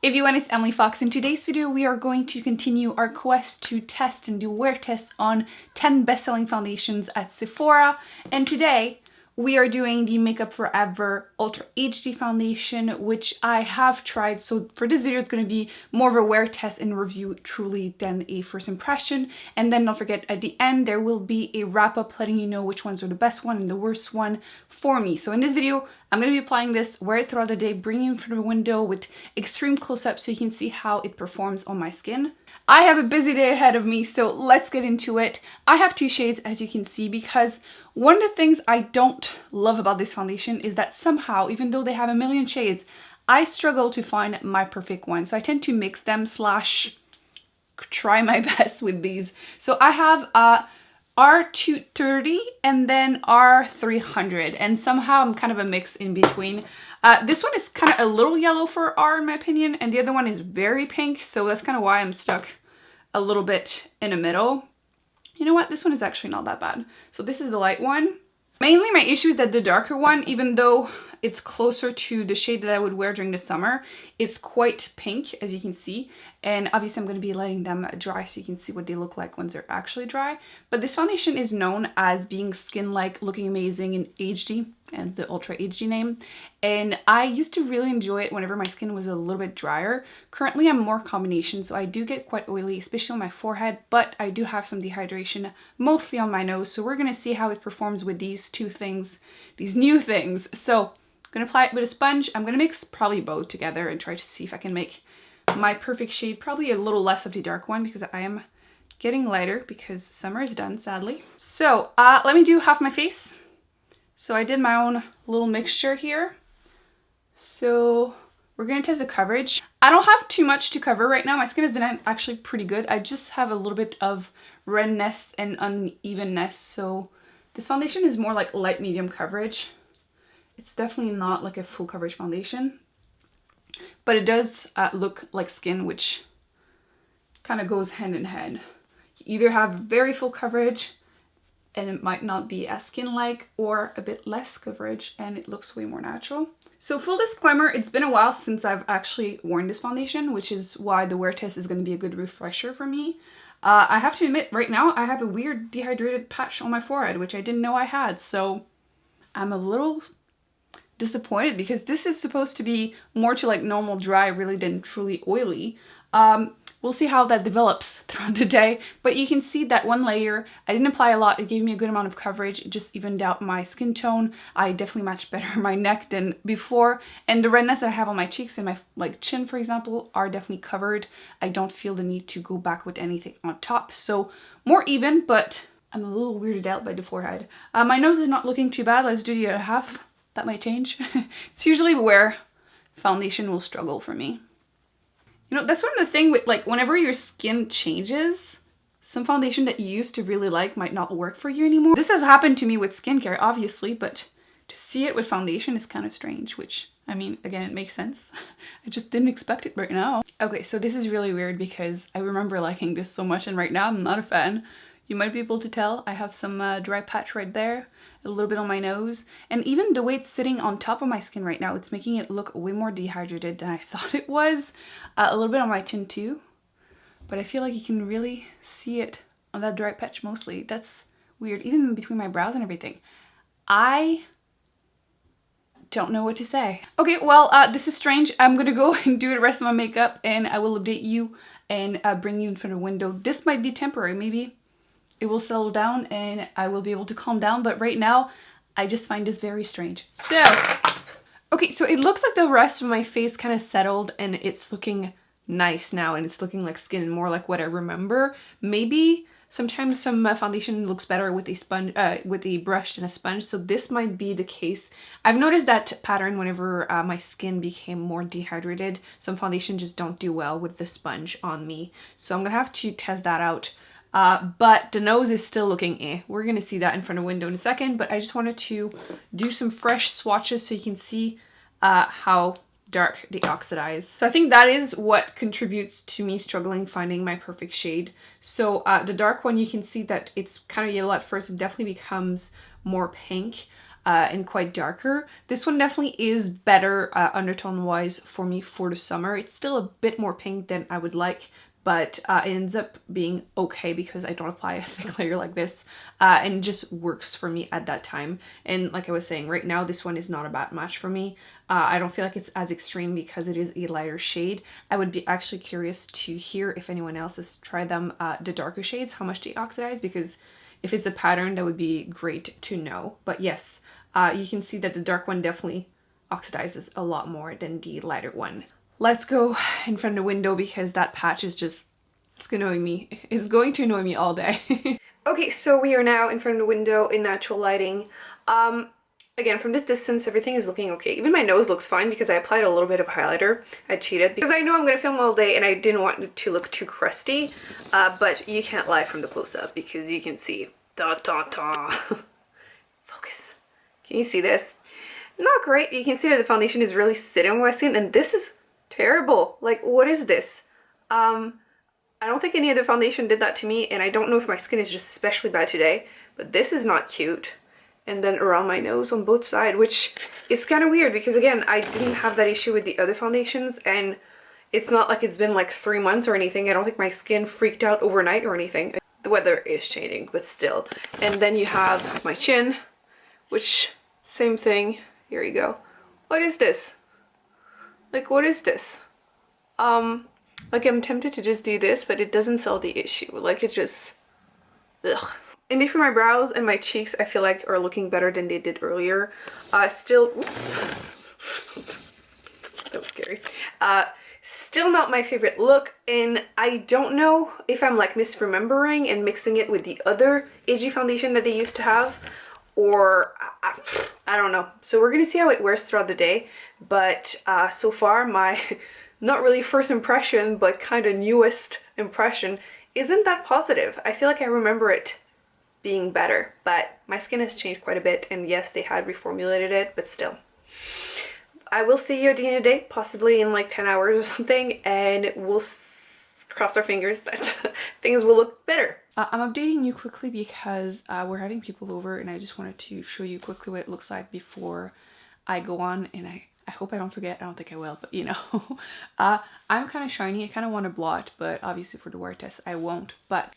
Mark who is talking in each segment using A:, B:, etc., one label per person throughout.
A: everyone, it's Emily Fox. In today's video, we are going to continue our quest to test and do wear tests on 10 best-selling foundations at Sephora. And today, we are doing the Makeup Forever Ultra HD foundation, which I have tried. So for this video, it's going to be more of a wear test and review truly than a first impression. And then don't forget, at the end, there will be a wrap-up letting you know which ones are the best one and the worst one for me. So in this video, I'm going to be applying this, wear it throughout the day, bringing it in front of the window with extreme close-up so you can see how it performs on my skin. I have a busy day ahead of me, so let's get into it. I have two shades, as you can see, because one of the things I don't love about this foundation is that somehow, even though they have a million shades, I struggle to find my perfect one. So I tend to mix them / try my best with these. So I have R230 and then R300, and somehow I'm kind of a mix in between. This one is kind of a little yellow for R in my opinion, and the other one is very pink, so that's kind of why I'm stuck a little bit in the middle. You know what? This one is actually not that bad. So this is the light one. Mainly my issue is that the darker one, even though it's closer to the shade that I would wear during the summer, it's quite pink, as you can see. And obviously I'm going to be letting them dry so you can see what they look like once they're actually dry. But this foundation is known as being skin-like, looking amazing in HD, and the Ultra HD name. And I used to really enjoy it whenever my skin was a little bit drier. Currently I'm more combination, so I do get quite oily, especially on my forehead, but I do have some dehydration, mostly on my nose. So we're going to see how it performs with these two things, these new things. So I'm going to apply it with a sponge. I'm going to mix probably both together and try to see if I can make my perfect shade, probably a little less of the dark one because I am getting lighter because summer is done, sadly. So let me do half my face. So I did my own little mixture here. So we're going to test the coverage. I don't have too much to cover right now. My skin has been actually pretty good. I just have a little bit of redness and unevenness. So this foundation is more like light medium coverage. It's definitely not like a full coverage foundation, but it does look like skin, which kind of goes hand in hand. You either have very full coverage and it might not be as skin-like, or a bit less coverage and it looks way more natural. So full disclaimer, it's been a while since I've actually worn this foundation, which is why the wear test is going to be a good refresher for me. I have to admit, right now I have a weird dehydrated patch on my forehead, which I didn't know I had, so I'm a little disappointed because this is supposed to be more to like normal dry really than truly oily. We'll see how that develops throughout the day, but you can see that one layer, I didn't apply a lot. It gave me a good amount of coverage. It just evened out my skin tone. I definitely matched better my neck than before, and the redness that I have on my cheeks and my chin, for example, are definitely covered. I don't feel the need to go back with anything on top, so more even, but I'm a little weirded out by the forehead. My nose is not looking too bad. Let's do the other half. That might change. It's usually where foundation will struggle for me. You know, that's one of the things with like whenever your skin changes, some foundation that you used to really like might not work for you anymore. This has happened to me with skincare, obviously, but to see it with foundation is kind of strange, which, I mean, again, it makes sense. I just didn't expect it right now. Okay, so this is really weird because I remember liking this so much and right now I'm not a fan. You might be able to tell I have some dry patch right there, a little bit on my nose, and even the way it's sitting on top of my skin right now, it's making it look way more dehydrated than I thought it was. A little bit on my chin too, but I feel like you can really see it on that dry patch mostly. That's weird, even between my brows and everything. I don't know what to say. Okay, well, this is strange. I'm gonna go and do the rest of my makeup and I will update you and bring you in front of the window. This might be temporary, maybe it will settle down and I will be able to calm down, but right now I just find this very strange. So, okay, so it looks like the rest of my face kind of settled and it's looking nice now and it's looking like skin, more like what I remember. Maybe sometimes some foundation looks better with a sponge, with a brush than a sponge, so this might be the case. I've noticed that pattern whenever my skin became more dehydrated. Some foundation just don't do well with the sponge on me, so I'm gonna have to test that out. But the nose is still looking eh. We're gonna see that in front of the window in a second, but I just wanted to do some fresh swatches so you can see how dark they oxidize. So I think that is what contributes to me struggling finding my perfect shade. So the dark one, you can see that it's kind of yellow at first. It definitely becomes more pink. and quite darker. This one definitely is better undertone wise for me for the summer. It's still a bit more pink than I would like, but it ends up being okay because I don't apply a thick layer like this, and it just works for me at that time. And like I was saying, right now this one is not a bad match for me. I don't feel like it's as extreme because it is a lighter shade. I would be actually curious to hear if anyone else has tried them, the darker shades, how much they oxidize, because if it's a pattern, that would be great to know. But yes, you can see that the dark one definitely oxidizes a lot more than the lighter one. Let's go in front of the window because that patch is just, it's annoying me. It's going to annoy me all day. Okay, so we are now in front of the window in natural lighting. Again, from this distance, everything is looking okay. Even my nose looks fine because I applied a little bit of highlighter. I cheated because I know I'm going to film all day and I didn't want it to look too crusty. But you can't lie from the close-up because you can see. Focus. Can you see this? Not great. You can see that the foundation is really sitting on my skin, and this is terrible. Like, what is this? I don't think any other foundation did that to me, and I don't know if my skin is just especially bad today, but this is not cute. And then around my nose on both sides, which is kind of weird because, again, I didn't have that issue with the other foundations, and it's not like it's been like 3 months or anything. I don't think my skin freaked out overnight or anything. The weather is changing, but still. And then you have my chin, which, same thing. Here you go. What is this? Like, what is this? Like, I'm tempted to just do this, but it doesn't solve the issue. Like, it just, ugh. And between my brows and my cheeks, I feel like are looking better than they did earlier. Still, oops. That was scary. Still not my favorite look, and I don't know if I'm like misremembering and mixing it with the other AG foundation that they used to have, or I don't know. So we're gonna see how it wears throughout the day, but so far my not really first impression but kind of newest impression isn't that positive. I feel like I remember it being better, but my skin has changed quite a bit, and yes, they had reformulated it, but still. I will see you at the end of the day, possibly in like 10 hours or something, and we'll cross our fingers that things will look better. I'm updating you quickly because we're having people over, and I just wanted to show you quickly what it looks like before I go on, and I hope I don't forget. I don't think I will, but you know. I'm kind of shiny. I kind of want to blot, but obviously for the wear test I won't. But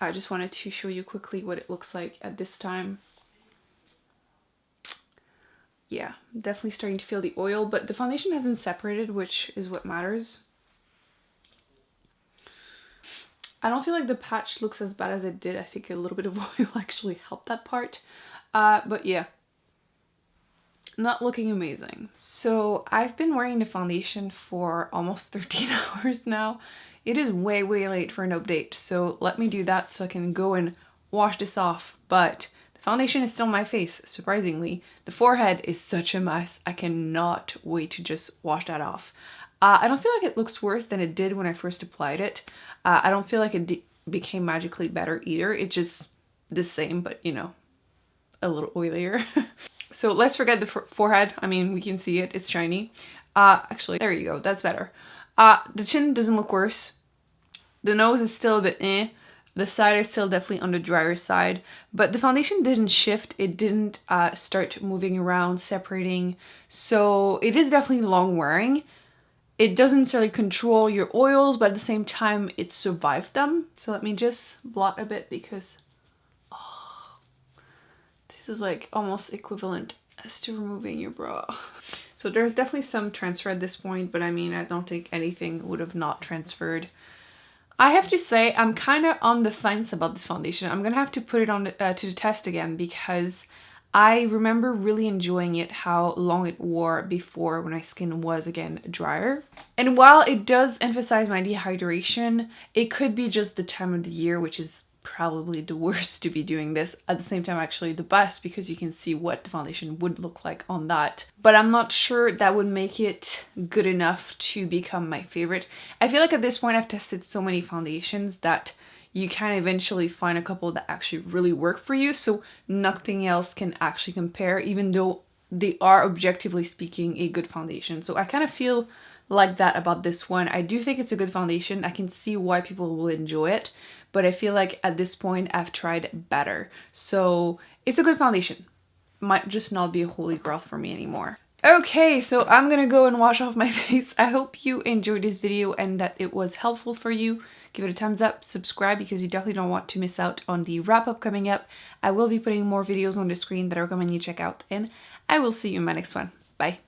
A: I just wanted to show you quickly what it looks like at this time. Yeah, definitely starting to feel the oil, but the foundation hasn't separated, which is what matters. I don't feel like the patch looks as bad as it did. I think a little bit of oil actually helped that part. But yeah, not looking amazing. So I've been wearing the foundation for almost 13 hours now. It is way, way late for an update, so let me do that so I can go and wash this off. But the foundation is still on my face, surprisingly. The forehead is such a mess. I cannot wait to just wash that off. I don't feel like it looks worse than it did when I first applied it. I don't feel like it became magically better either. It's just the same, but you know, a little oilier. So let's forget the forehead. I mean, we can see it. It's shiny. Actually, there you go. That's better. The chin doesn't look worse. The nose is still a bit eh. The side is still definitely on the drier side, but the foundation didn't shift. It didn't start moving around, separating. So it is definitely long wearing. It doesn't necessarily control your oils, but at the same time, it survived them. So let me just blot a bit because this is like almost equivalent as to removing your bra. So there's definitely some transfer at this point, but I mean, I don't think anything would have not transferred. I have to say, I'm kind of on the fence about this foundation. I'm gonna have to put it on to the test again because I remember really enjoying it, how long it wore before when my skin was again drier. And while it does emphasize my dehydration, it could be just the time of the year, which is probably the worst to be doing this. At the same time, actually the best, because you can see what the foundation would look like on that. But I'm not sure that would make it good enough to become my favorite. I feel like at this point I've tested so many foundations that you can eventually find a couple that actually really work for you, so nothing else can actually compare, even though they are objectively speaking a good foundation. So I kind of feel like that about this one. I do think it's a good foundation. I can see why people will enjoy it, but I feel like at this point I've tried better. So it's a good foundation. might just not be a holy grail for me anymore. Okay, so I'm gonna go and wash off my face. I hope you enjoyed this video and that it was helpful for you. Give it a thumbs up, subscribe, because you definitely don't want to miss out on the wrap-up coming up. I will be putting more videos on the screen that I recommend you check out, and I will see you in my next one. Bye.